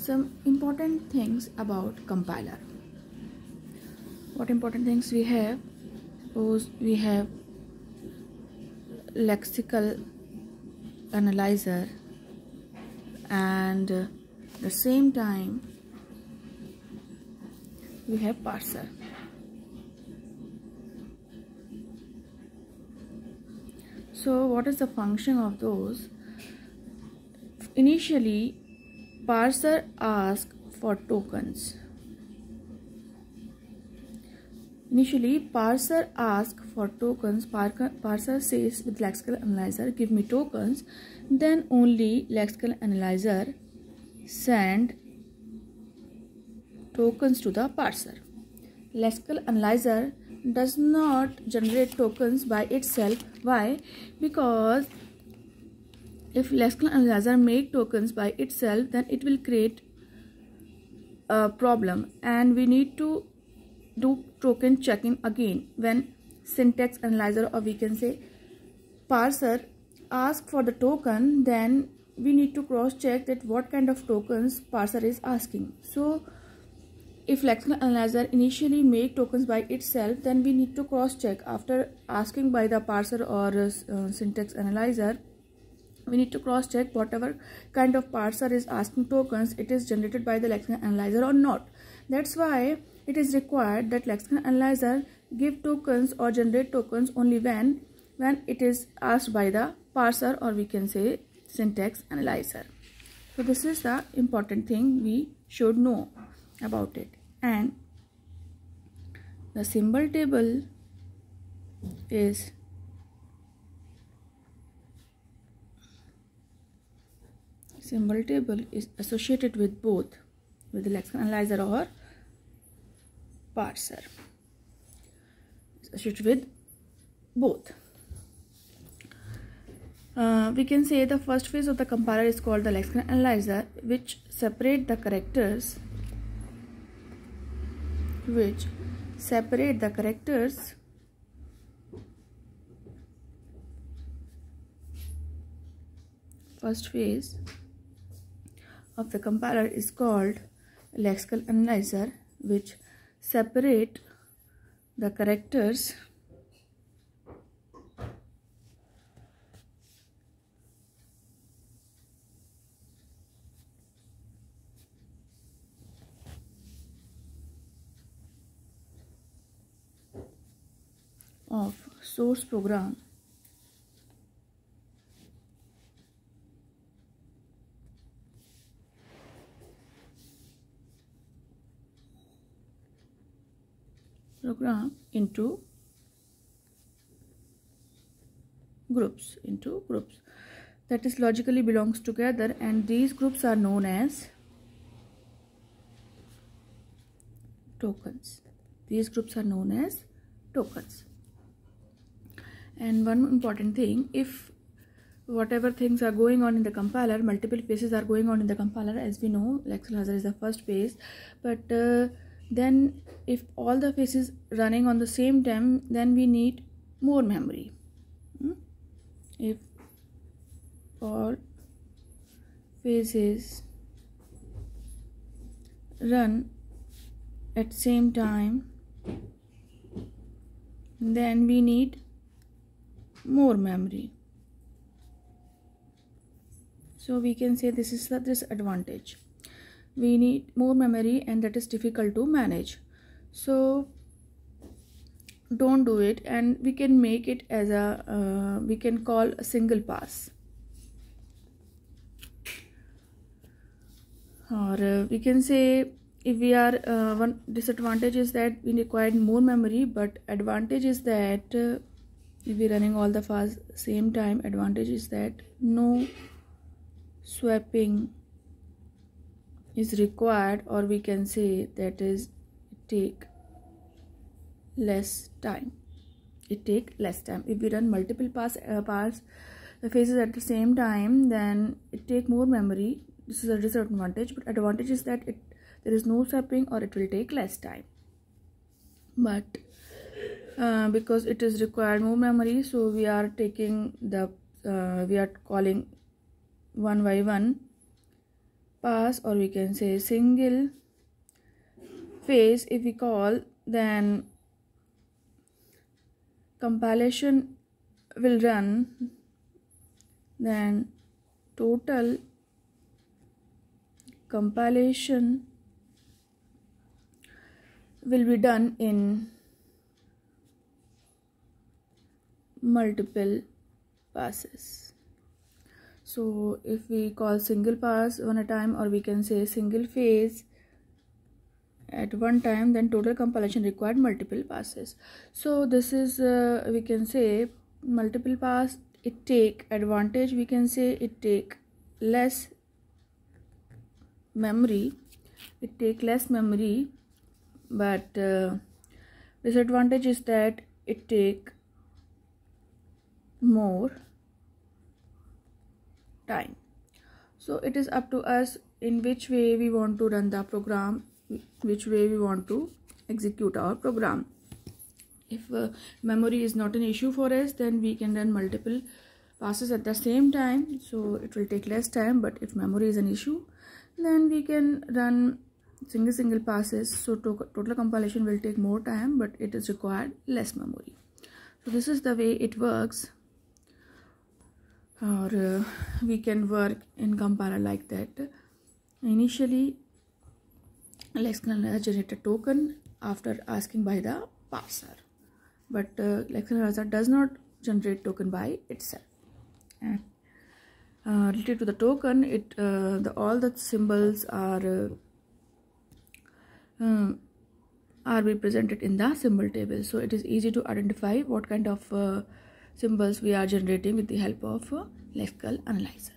some important things about compiler. What important things we have? Suppose we have lexical analyzer and the same time we have parser. So what is the function of those? Initially, parser asks for tokens. Parser says with lexical analyzer, give me tokens. Then only lexical analyzer send tokens to the parser. Lexical analyzer does not generate tokens by itself. Why? Because if lexical analyzer make tokens by itself, then it will create a problem, and we need to do token checking again when syntax analyzer, or we can say parser, ask for the token. Then we need to cross check that what kind of tokens parser is asking. So if lexical analyzer initially make tokens by itself, then we need to cross check after asking by the parser or syntax analyzer. We need to cross check whatever kind of parser is asking tokens, it is generated by the lexical analyzer or not. That's why it is required that lexical analyzer give tokens or generate tokens only when it is asked by the parser, or we can say syntax analyzer. So this is the important thing we should know about it. And the symbol table is associated with both, with the lexical analyzer or parser. It's associated with both. We can say the first phase of the compiler is called the lexical analyzer, which separate the characters First phase of the compiler is called lexical analyzer, which separate the characters of source program into groups, that is logically belongs together, and these groups are known as tokens. And one important thing, if whatever things are going on in the compiler, multiple phases are going on in the compiler, as we know lexical analyzer is the first phase, but then if all the phases running on the same time, then we need more memory. If all phases run at same time, then we need more memory. So we can say this is the disadvantage. We need more memory, and that is difficult to manage. So don't do it, and we can make it as a we can call a single pass, or we can say, if we are one disadvantage is that we require more memory, but advantage is that if we are running all the files same time, advantage is that no swapping is required, or we can say that is take less time. If we run multiple phases at the same time, then it take more memory. This is a disadvantage, but advantage is that there is no swapping, or it will take less time. But because it is required more memory, so we are taking the we are calling one by one pass, or we can say single phase if we call, then compilation will run, then total compilation will be done in multiple passes. So if we call single pass one at a time, or we can say single phase at one time, then total compilation required multiple passes. So this is we can say multiple pass, it take advantage, we can say it take less memory, but disadvantage is that it take more time. So it is up to us in which way we want to run the program, which way we want to execute our program. If memory is not an issue for us, then we can run multiple passes at the same time, so it will take less time. But if memory is an issue, then we can run single passes, so total compilation will take more time, but it is required less memory. So this is the way it works, or we can work in compiler like that. Initially, Lexicon Analyzer generates a token after asking by the parser, but Lexicon Analyzer does not generate token by itself. And related to the token, all the symbols are represented in the symbol table, so it is easy to identify what kind of symbols we are generating with the help of Lexical Analyzer.